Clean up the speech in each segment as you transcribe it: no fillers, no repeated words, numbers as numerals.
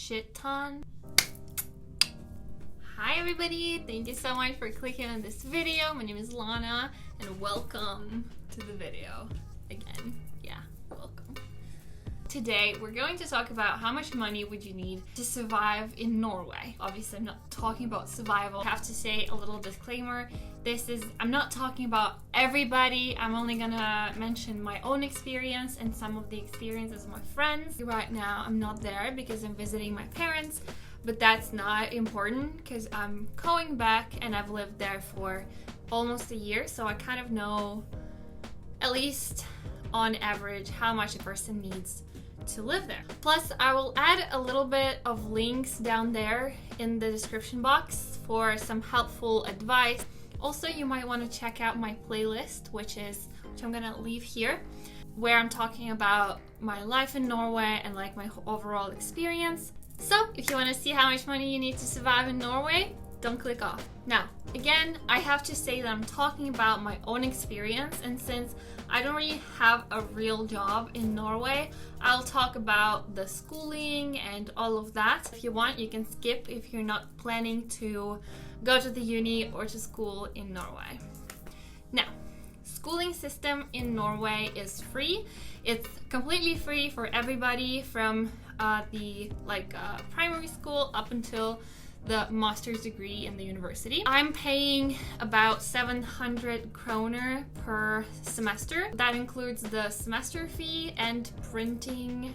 shit ton. Hi everybody, thank you so much for clicking on this video. My name is Lana and welcome to the video again. Yeah, welcome. Today we're going to talk about how much money would you need to survive in Norway. Obviously I'm not talking about survival. I have to say a little disclaimer. I'm not talking about everybody. I'm only gonna mention my own experience and some of the experiences of my friends. Right now I'm not there because I'm visiting my parents, but that's not important because I'm going back and I've lived there for almost a year, so I kind of know at least on average how much a person needs to live there. Plus, I will add a little bit of links down there in the description box for some helpful advice. Also, you might want to check out my playlist, which I'm gonna leave here, where I'm talking about my life in Norway and like my overall experience. So, if you want to see how much money you need to survive in Norway, don't click off. Now, again, I have to say that I'm talking about my own experience, and since I don't really have a real job in Norway, I'll talk about the schooling and all of that. If you want, you can skip if you're not planning to go to the uni or to school in Norway. Now, schooling system in Norway is free. It's completely free for everybody from the primary school up until the master's degree in the university. I'm paying about 700 kroner per semester. That includes the semester fee and printing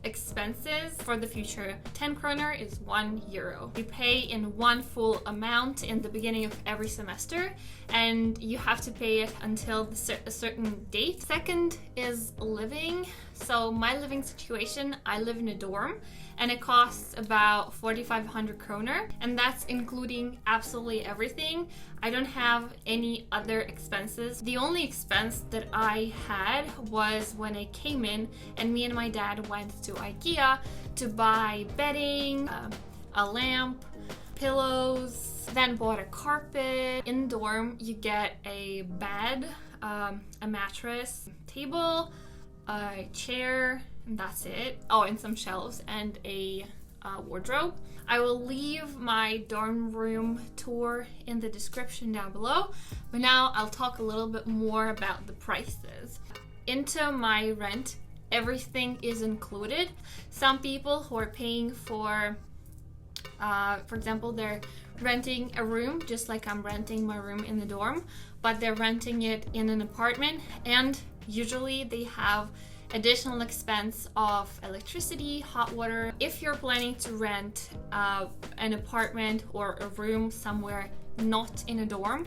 expenses for the future. 10 kroner is €1. You pay in one full amount in the beginning of every semester, and you have to pay it until a certain date. Second is living. So my living situation, I live in a dorm, and it costs about 4,500 kroner, and that's including absolutely everything. I don't have any other expenses. The only expense that I had was when I came in and me and my dad went to IKEA to buy bedding, a lamp, pillows, then bought a carpet. In the dorm, you get a bed, a mattress, table, a chair, and that's it. Oh, and some shelves and a wardrobe. I will leave my dorm room tour in the description down below, but now I'll talk a little bit more about the prices. Into my rent, everything is included. Some people who are paying for example, they're renting a room just like I'm renting my room in the dorm, but they're renting it in an apartment, and usually they have additional expense of electricity, hot water. If you're planning to rent an apartment or a room somewhere not in a dorm,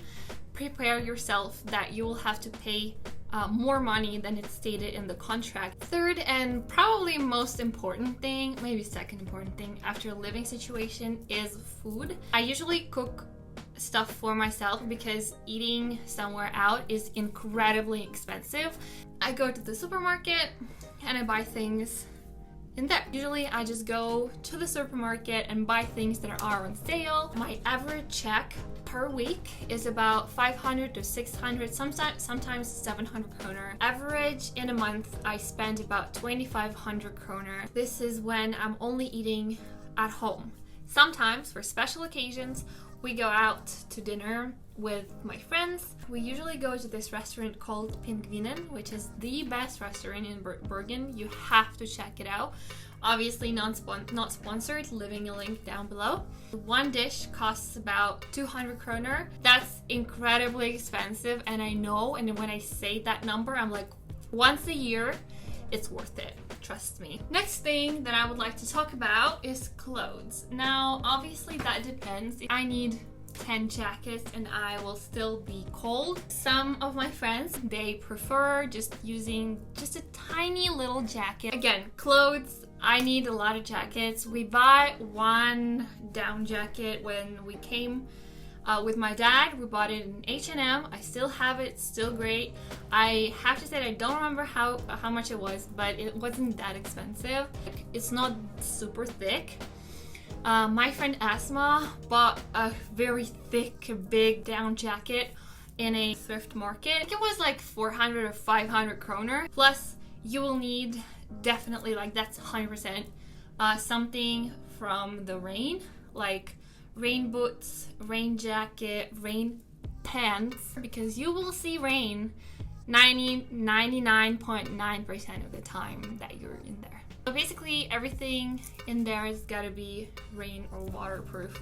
prepare yourself that you will have to pay more money than it's stated in the contract. Third and probably most important thing, maybe second important thing after a living situation, is food. I usually cook stuff for myself because eating somewhere out is incredibly expensive. I go to the supermarket and I buy things in there. Usually I just go to the supermarket and buy things that are on sale. My average check per week is about 500 to 600, sometimes 700 kroner. Average in a month, I spend about 2,500 kroner. This is when I'm only eating at home. Sometimes, for special occasions, we go out to dinner with my friends. We usually go to this restaurant called Pingvinen, which is the best restaurant in Bergen. You have to check it out. Obviously not sponsored, leaving a link down below. One dish costs about 200 kroner. That's incredibly expensive, and I know, and when I say that number, I'm like, once a year, it's worth it. Trust me. Next thing that I would like to talk about is clothes. Now, obviously that depends. I need 10 jackets and I will still be cold. Some of my friends, they prefer just using just a tiny little jacket. Again, clothes, I need a lot of jackets. We buy one down jacket when we came with my dad. We bought it in H&M. I still have it, it's still great. I have to say I don't remember how much it was, but it wasn't that expensive. It's not super thick. My friend Asma bought a very thick, big down jacket in a thrift market. It was like 400 or 500 kroner. Plus, you will need definitely, like, that's 100%, something from the rain, like rain boots, rain jacket, rain pants, because you will see rain 99.9% of the time that you're in there. So basically everything in there has got to be rain or waterproof.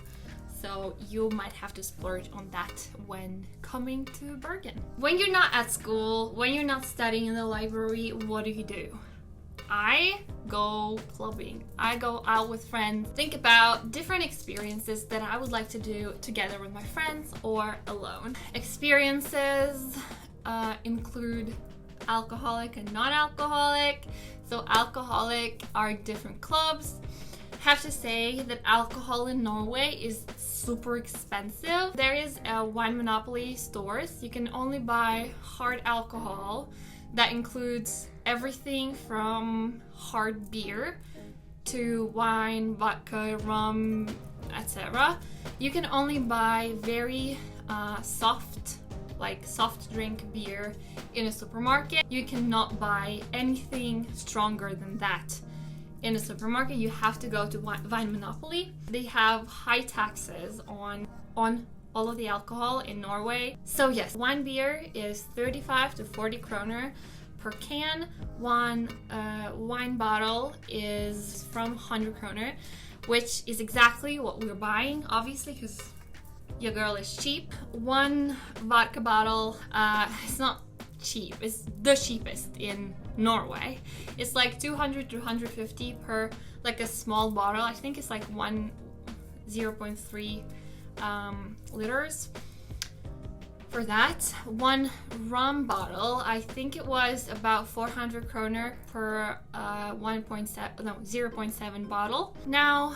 So you might have to splurge on that when coming to Bergen. When you're not at school, when you're not studying in the library, what do? I go clubbing. I go out with friends, think about different experiences that I would like to do together with my friends or alone. Experiences include alcoholic and non-alcoholic. So alcoholic are different clubs. Have to say that alcohol in Norway is super expensive. There is a wine monopoly stores. You can only buy hard alcohol. That includes everything from hard beer to wine, vodka, rum, etc. You can only buy very soft drink beer in a supermarket. You cannot buy anything stronger than that in a supermarket. You have to go to Wine Monopoly. They have high taxes on all of the alcohol in Norway. So yes, one beer is 35 to 40 kroner per can. One wine bottle is from 100 kroner, which is exactly what we're buying, obviously, because your girl is cheap. One vodka bottle, it's not cheap, it's the cheapest in Norway. It's like 200 to 150 per, like a small bottle. I think it's like 0.3 liters. For that, one rum bottle, I think it was about 400 kroner per 0.7 bottle. Now,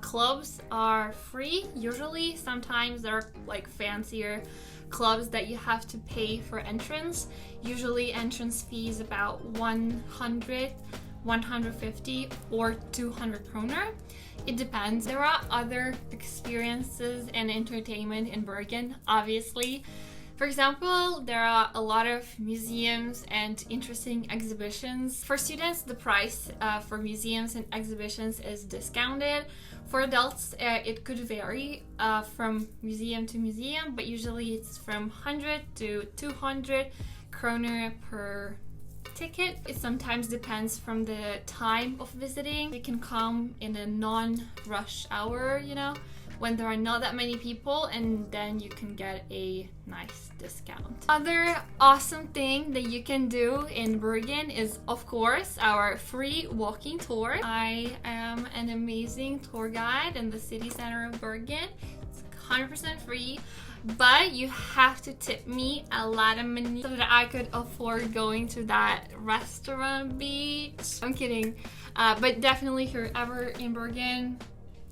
clubs are free usually. Sometimes there are like fancier clubs that you have to pay for entrance. Usually entrance fee is about 100, 150 or 200 kroner. It depends. There are other experiences and entertainment in Bergen, obviously. For example, there are a lot of museums and interesting exhibitions. For students, the price for museums and exhibitions is discounted. For adults, it could vary from museum to museum, but usually it's from 100 to 200 kroner per ticket. It sometimes depends from the time of visiting. You can come in a non-rush hour, you know, when there are not that many people, and then you can get a nice discount. Other awesome thing that you can do in Bergen is, of course, our free walking tour. I am an amazing tour guide in the city center of Bergen. It's 100% free, but you have to tip me a lot of money so that I could afford going to that restaurant beach. I'm kidding, but definitely if you're ever in Bergen,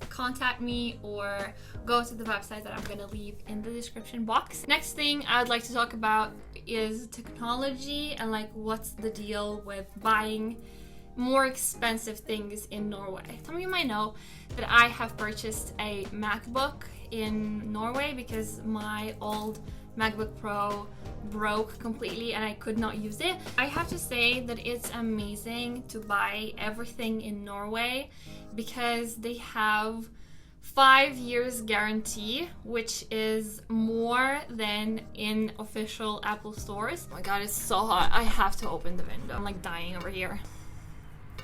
contact me or go to the website that I'm gonna leave in the description box. Next thing I would like to talk about is technology and like what's the deal with buying more expensive things in Norway. Some of you might know that I have purchased a MacBook in Norway because my old MacBook Pro broke completely and I could not use it. I have to say that it's amazing to buy everything in Norway because they have 5 years guarantee, which is more than in official Apple stores. Oh my god, it's so hot. I have to open the window. I'm like dying over here.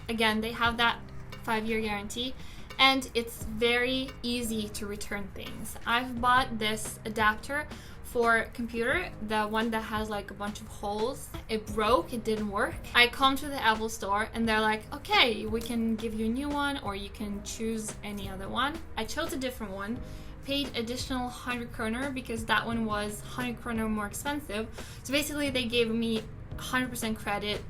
Again, they have that 5-year guarantee and it's very easy to return things. I've bought this adapter for computer, the one that has like a bunch of holes. It broke, it didn't work. I come to the Apple store and they're like, okay, we can give you a new one or you can choose any other one. I chose a different one, paid additional 100 kroner because that one was 100 kroner more expensive. So basically they gave me 100% credit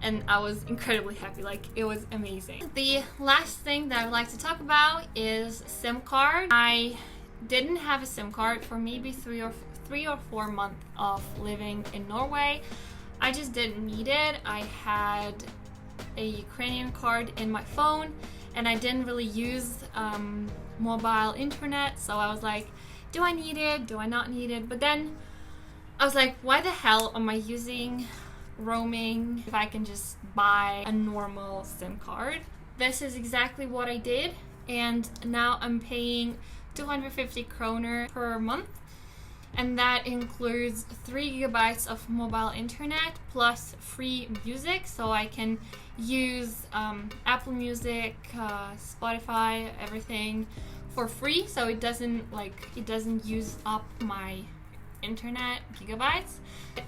and I was incredibly happy. Like, it was amazing. The last thing that I would like to talk about is SIM card. I didn't have a SIM card for maybe 3 or 4 months of living in Norway. I just didn't need it. I had a Ukrainian card in my phone and I didn't really use mobile internet, so I was like, do I need it? Do I not need it? But then I was like, why the hell am I using roaming if I can just buy a normal SIM card? This is exactly what I did. and now I'm paying 250 kroner per month, and that includes 3 gigabytes of mobile internet plus free music, so I can use Apple Music, Spotify, everything for free, so it doesn't use up my internet gigabytes.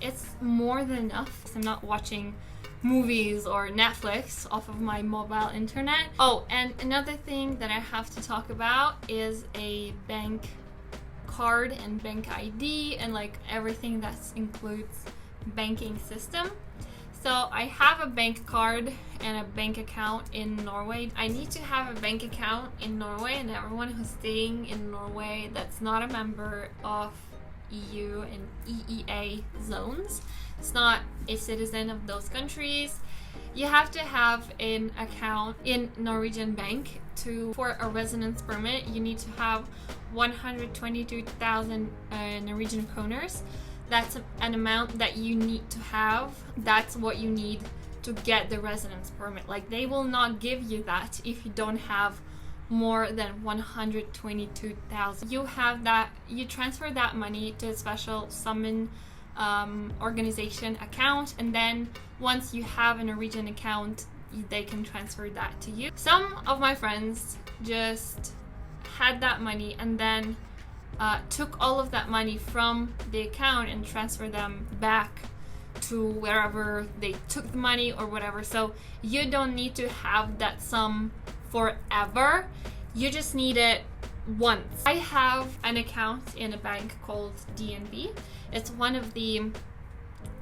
It's more than enough. I'm not watching movies or Netflix off of my mobile internet. Oh, and another thing that I have to talk about is a bank card and bank ID and like everything that includes banking system. So I have a bank card and a bank account in Norway. I need to have a bank account in Norway, and everyone who's staying in Norway that's not a member of EU and EEA zones, it's not a citizen of those countries, you have to have an account in Norwegian bank for a residence permit. You need to have 122,000 Norwegian kroners. That's an amount that you need to have. That's what you need to get the residence permit. Like, they will not give you that if you don't have more than 122,000. You have that, you transfer that money to a special summon organization account, and then once you have a Norwegian account, they can transfer that to you. Some of my friends just had that money and then took all of that money from the account and transferred them back to wherever they took the money or whatever. So you don't need to have that sum forever. You just need it once. I have an account in a bank called DNB. It's one of the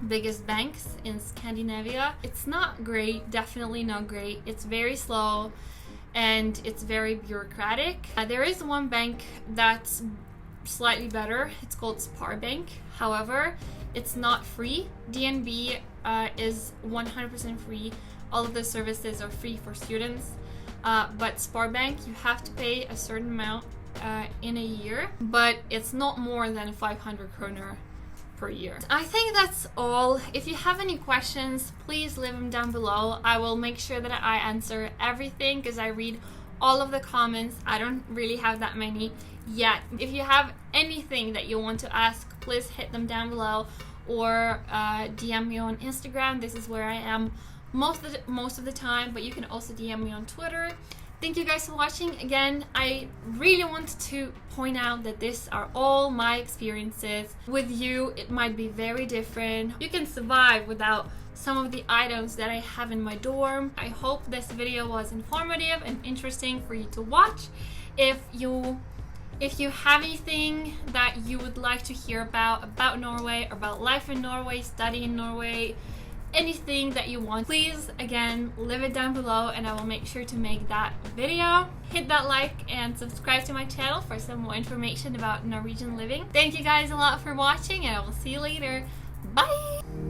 biggest banks in Scandinavia. It's not great, definitely not great. It's very slow and it's very bureaucratic. There is one bank that's slightly better. It's called Sparbank. However, it's not free. DNB is 100% free. All of the services are free for students. But Sparbank, you have to pay a certain amount in a year, but it's not more than 500 kroner per year. I think that's all. If you have any questions, please leave them down below. I will make sure that I answer everything because I read all of the comments. I don't really have that many yet. If you have anything that you want to ask, please hit them down below or DM me on Instagram. This is where I am most of the time, but you can also DM me on Twitter. Thank you guys for watching. Again, I really wanted to point out that these are all my experiences. With you, it might be very different. You can survive without some of the items that I have in my dorm. I hope this video was informative and interesting for you to watch. If you have anything that you would like to hear about Norway, about life in Norway, study in Norway, anything that you want, please, again, leave it down below and I will make sure to make that video. Hit that like and subscribe to my channel for some more information about Norwegian living. Thank you guys a lot for watching, and I will see you later. Bye!